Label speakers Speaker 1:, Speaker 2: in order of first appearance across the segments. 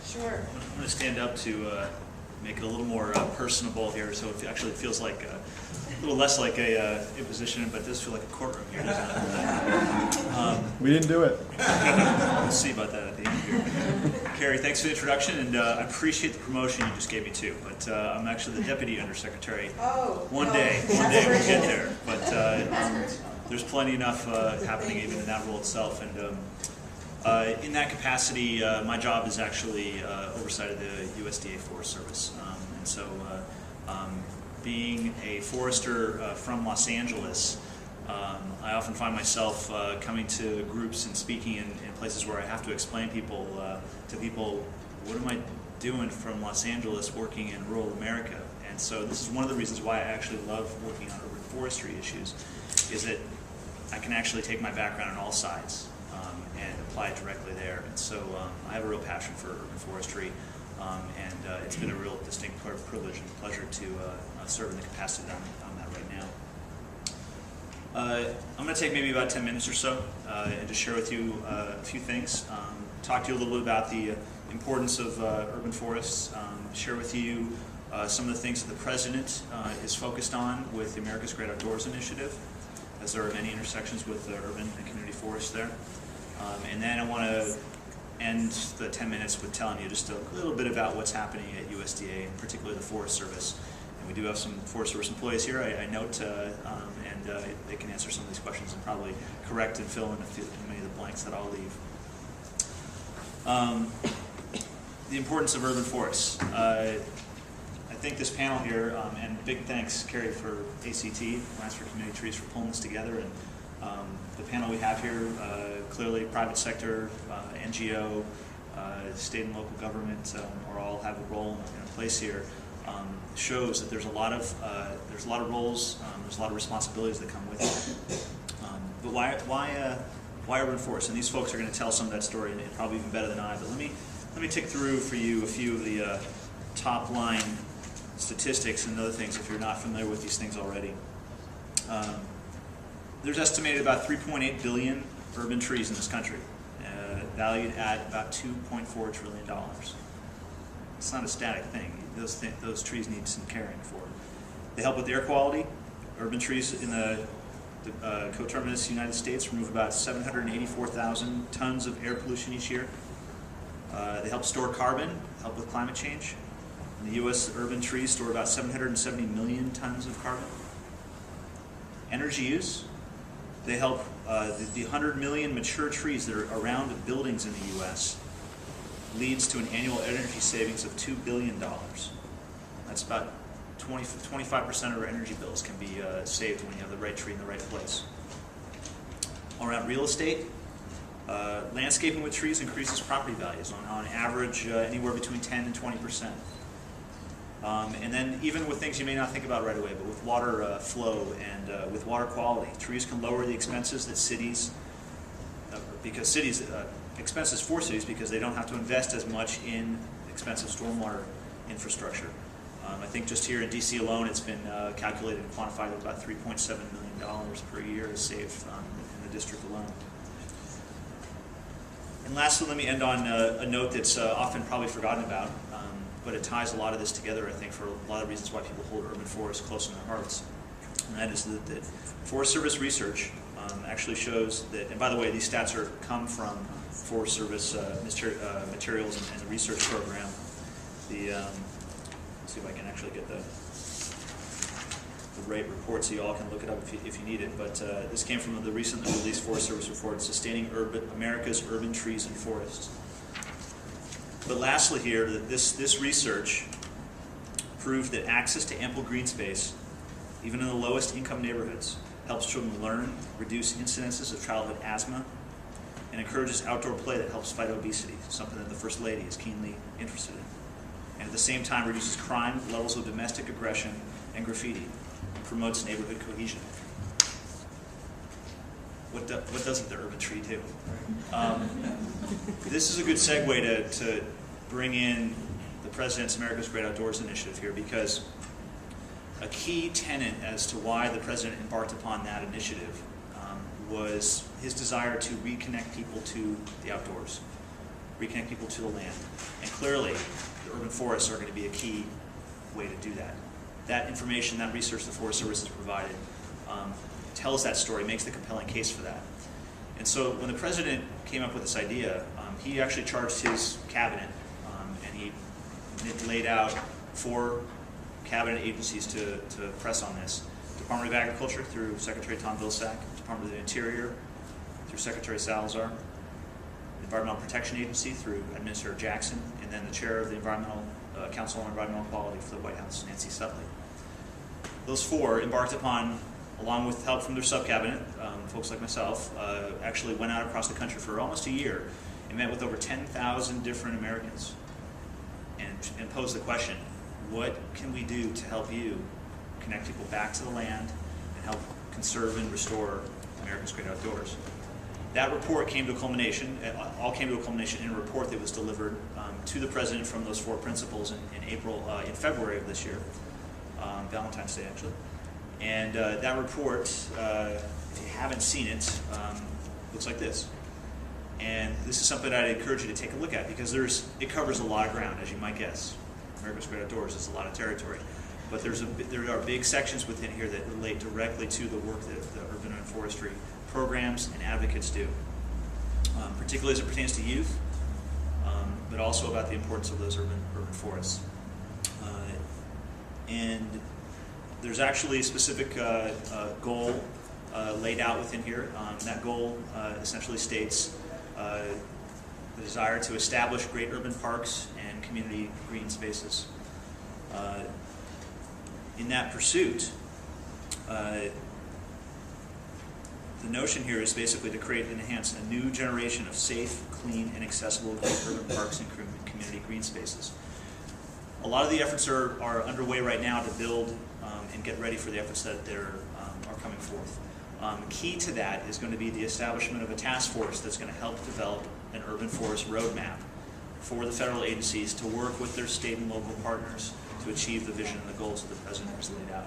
Speaker 1: Sure.
Speaker 2: I'm going to stand up to make it a little more personable here, so it actually feels like a little less like a imposition, but it does feel like a courtroom here, doesn't it?
Speaker 3: We didn't do it.
Speaker 2: We'll see about that at the end here. Carrie, thanks for the introduction, and I appreciate the promotion you just gave me too. But I'm actually the deputy undersecretary.
Speaker 1: Oh.
Speaker 2: One day we'll get there. But there's plenty enough happening even in that role itself. And in that capacity, my job is actually oversight of the USDA Forest Service. And so being a forester from Los Angeles, I often find myself coming to groups and speaking in places where I have to explain to people, what am I doing from Los Angeles working in rural America? And so this is one of the reasons why I actually love working on urban forestry issues, is that I can actually take my background on all sides and apply it directly there. And so I have a real passion for urban forestry, and it's been a real distinct privilege and pleasure to serve in the capacity that I'm at right now. I'm going to take maybe about 10 minutes or so and just share with you a few things. Talk to you a little bit about the importance of urban forests, share with you some of the things that the President is focused on with the America's Great Outdoors Initiative, as there are many intersections with urban and community forests there. And then I want to end the 10 minutes with telling you just a little bit about what's happening at USDA, and particularly the Forest Service. And we do have some Forest Service employees here, I note, and they can answer some of these questions and probably correct and fill in many of the blanks that I'll leave. The importance of urban forests. I think this panel here, and big thanks, Carrie, for ACT, Alliance for Community Trees, for pulling this together. And the panel we have here, clearly private sector, NGO, state and local government, or all have a role in a place here, shows that there's a lot of roles, there's a lot of responsibilities that come with it. But why urban forests? And these folks are going to tell some of that story, and probably even better than I. But let me tick through for you a few of the top line statistics and other things if you're not familiar with these things already. There's estimated about 3.8 billion urban trees in this country, valued at about $2.4 trillion. It's not a static thing. Those trees need some caring for. They help with air quality. Urban trees in the coterminous United States remove about 784,000 tons of air pollution each year. They help store carbon, help with climate change. In the U.S., urban trees store about 770 million tons of carbon. Energy use. They help the 100 million mature trees that are around buildings in the U.S. leads to an annual energy savings of $2 billion. That's about 25% of our energy bills can be saved when you have the right tree in the right place. Around real estate, landscaping with trees increases property values on average anywhere between 10 and 20%. And then even with things you may not think about right away, but with water flow and with water quality, trees can lower the expenses that cities, expenses for cities because they don't have to invest as much in expensive stormwater infrastructure. I think just here in DC alone, it's been calculated and quantified at about $3.7 million per year is saved in the district alone. And lastly, let me end on a note that's often probably forgotten about, but it ties a lot of this together, I think, for a lot of reasons why people hold urban forests close in their hearts. And that is that Forest Service research actually shows that, and by the way, these stats come from Forest Service materials and the research program. Let's see if I can actually get the right report so you all can look it up if you need it. But this came from the recently released Forest Service report, Sustaining America's Urban Trees and Forests. But lastly here, that this research proved that access to ample green space, even in the lowest income neighborhoods, helps children learn, reduce incidences of childhood asthma, and encourages outdoor play that helps fight obesity, something that the First Lady is keenly interested in. And at the same time reduces crime, levels of domestic aggression, and graffiti, and promotes neighborhood cohesion. What doesn't the urban tree do? This is a good segue to bring in the President's America's Great Outdoors Initiative here, because a key tenet as to why the President embarked upon that initiative was his desire to reconnect people to the outdoors. reconnect people to the land. And clearly, the urban forests are going to be a key way to do that. That information, that research the Forest Service has provided tells that story, makes the compelling case for that. And so when the President came up with this idea, he actually charged his cabinet, and he laid out 4 cabinet agencies to press on this. Department of Agriculture through Secretary Tom Vilsack, Department of the Interior through Secretary Salazar, Environmental Protection Agency through Administrator Jackson, and then the chair of the Environmental Council on Environmental Quality for the White House, Nancy Sutley. Those 4 embarked upon, along with help from their sub-cabinet, folks like myself, actually went out across the country for almost a year and met with over 10,000 different Americans and posed the question, what can we do to help you connect people back to the land and help conserve and restore America's great outdoors? That report came to a culmination, all came to a culmination in a report that was delivered to the President from those 4 principles in February of this year, Valentine's Day actually. And that report, if you haven't seen it, looks like this. And this is something I'd encourage you to take a look at because it covers a lot of ground, as you might guess. America's Great Outdoors is a lot of territory. But there are big sections within here that relate directly to the work that the urban and forestry programs and advocates do, particularly as it pertains to youth, but also about the importance of those urban forests. And there's actually a specific goal laid out within here. That goal essentially states the desire to establish great urban parks and community green spaces. In that pursuit, the notion here is basically to create and enhance a new generation of safe, clean, and accessible urban parks and community green spaces. A lot of the efforts are underway right now to build and get ready for the efforts that are coming forth. Key to that is going to be the establishment of a task force that's going to help develop an urban forest roadmap for the federal agencies to work with their state and local partners to achieve the vision and the goals that the President has laid out.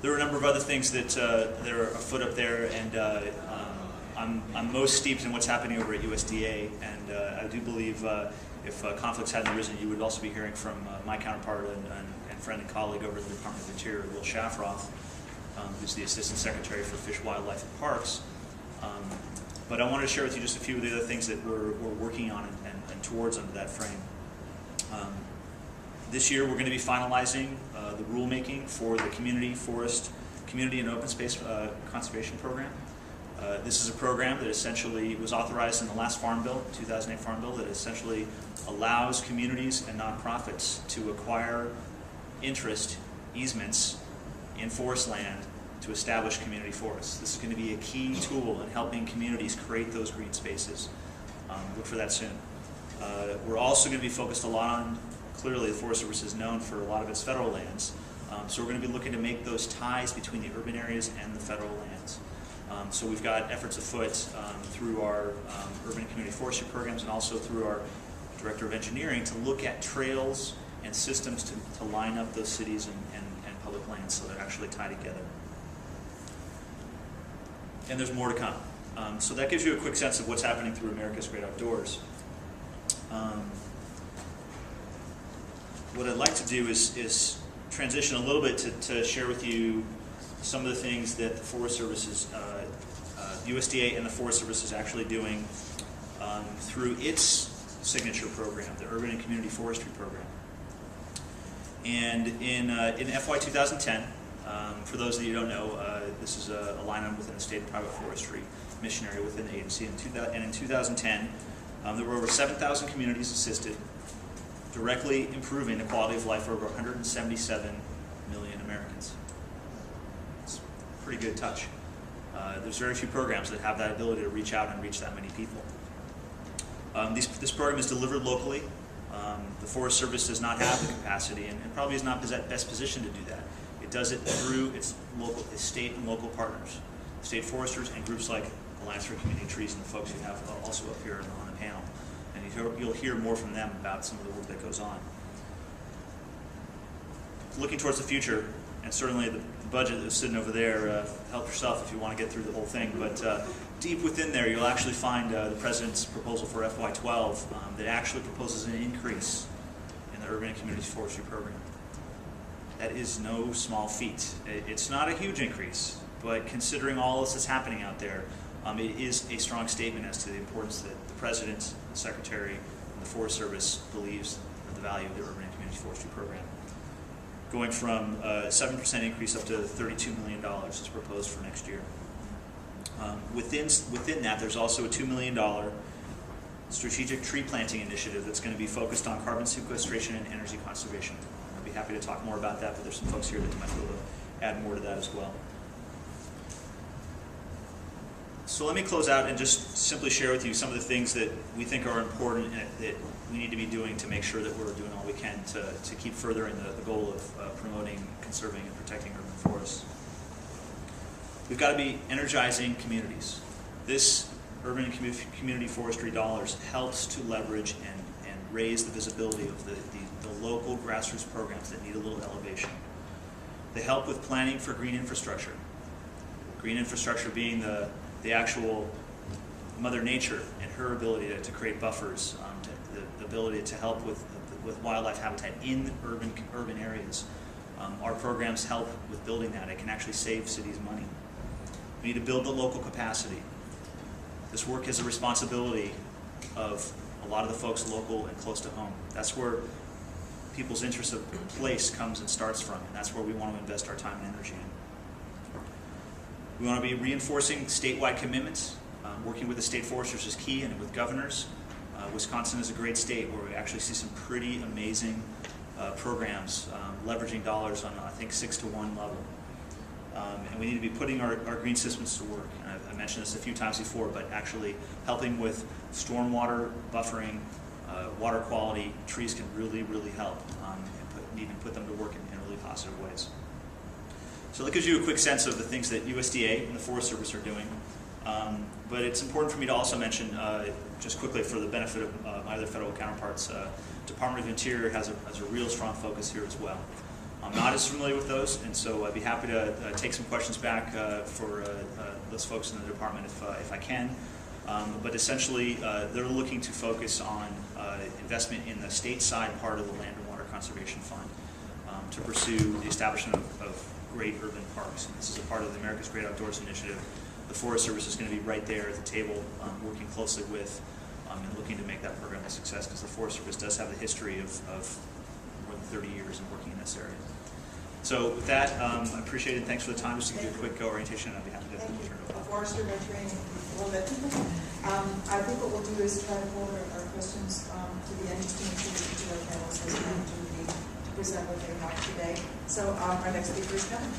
Speaker 2: There are a number of other things that are afoot up there, and I'm most steeped in what's happening over at USDA, and I do believe if conflicts hadn't arisen, you would also be hearing from my counterpart and friend and colleague over at the Department of the Interior, Will Shafroth, who's the Assistant Secretary for Fish, Wildlife, and Parks. But I wanted to share with you just a few of the other things that we're working on and towards under that frame. This year we're going to be finalizing the rulemaking for the Community and Open Space Conservation Program. This is a program that essentially was authorized in the last Farm Bill, 2008 Farm Bill, that essentially allows communities and nonprofits to acquire interest, easements in forest land to establish community forests. This is going to be a key tool in helping communities create those green spaces. Look for that soon. We're also going to be focused a lot on, clearly the Forest Service is known for a lot of its federal lands, so we're going to be looking to make those ties between the urban areas and the federal lands. So we've got efforts afoot through our urban and community forestry programs and also through our Director of Engineering to look at trails and systems to line up those cities and public lands so they're actually tied together. And there's more to come. So that gives you a quick sense of what's happening through America's Great Outdoors. What I'd like to do is transition a little bit to share with you some of the things that the Forest Service is, USDA and the Forest Service is actually doing through its signature program, the Urban and Community Forestry Program. And in FY 2010, for those of you who don't know, this is a line item within the State and Private Forestry mission area within the agency. And in 2010, there were over 7,000 communities assisted, directly improving the quality of life for over 177 million Americans. It's a pretty good touch. There's very few programs that have that ability to reach out and reach that many people. This program is delivered locally. The Forest Service does not have the capacity and probably is not best positioned to do that. It does it through its state and local partners, state foresters and groups like Alliance for Community Trees and the folks you have also up here on the panel. And you'll hear more from them about some of the work that goes on. looking towards the future, and certainly the budget that's sitting over there, help yourself if you want to get through the whole thing, but deep within there you'll actually find the President's proposal for FY12 that actually proposes an increase in the Urban and Community Forestry Program. That is no small feat. It's not a huge increase, but considering all else that's happening out there, it is a strong statement as to the importance that the President, the Secretary, and the Forest Service believes in the value of the Urban and Community Forestry Program. Going from a 7% increase up to $32 million is proposed for next year. Within that, there's also a $2 million strategic tree planting initiative that's going to be focused on carbon sequestration and energy conservation. I'd be happy to talk more about that, but there's some folks here that might be able to add more to that as well. So let me close out and just simply share with you some of the things that we think are important and that we need to be doing to make sure that we're doing all we can to keep furthering the goal of promoting, conserving, and protecting urban forests. We've got to be energizing communities. This urban and community forestry dollars helps to leverage and raise the visibility of the local grassroots programs that need a little elevation. They help with planning for green infrastructure. Green infrastructure being the actual Mother Nature and her ability to create buffers, the ability to help with wildlife habitat in urban areas. Our programs help with building that. It can actually save cities money. We need to build the local capacity. This work is a responsibility of a lot of the folks local and close to home. That's where people's interest of place comes and starts from, and that's where we want to invest our time and energy in. We want to be reinforcing statewide commitments. Working with the state foresters is key, and with governors. Wisconsin is a great state where we actually see some pretty amazing programs leveraging dollars on, I think, 6-to-1 level. And we need to be putting our green systems to work. And I mentioned this a few times before, but actually helping with stormwater buffering, water quality. Trees can really, really help, and even put them to work in really positive ways. So that gives you a quick sense of the things that USDA and the Forest Service are doing. But it's important for me to also mention, just quickly for the benefit of my other federal counterparts, Department of Interior has a real strong focus here as well. I'm not as familiar with those, and so I'd be happy to take some questions back for those folks in the department if I can. But essentially, they're looking to focus on investment in the state-side part of the Land and Water Conservation Fund to pursue the establishment of great urban parks. And this is a part of the America's Great Outdoors Initiative. The Forest Service is going to be right there at the table, working closely with and looking to make that program a success, because the Forest Service does have a history of more than 30 years of working in this area. So with that, I appreciate it. Thanks for the time. Just to give you a quick orientation, and I'd be happy to turn it over.
Speaker 1: A forester by training, a little bit. I think what we'll do is try to hold our questions to the end, just to make sure that each of our panelists has an opportunity to present what they have today. So our next speaker is coming.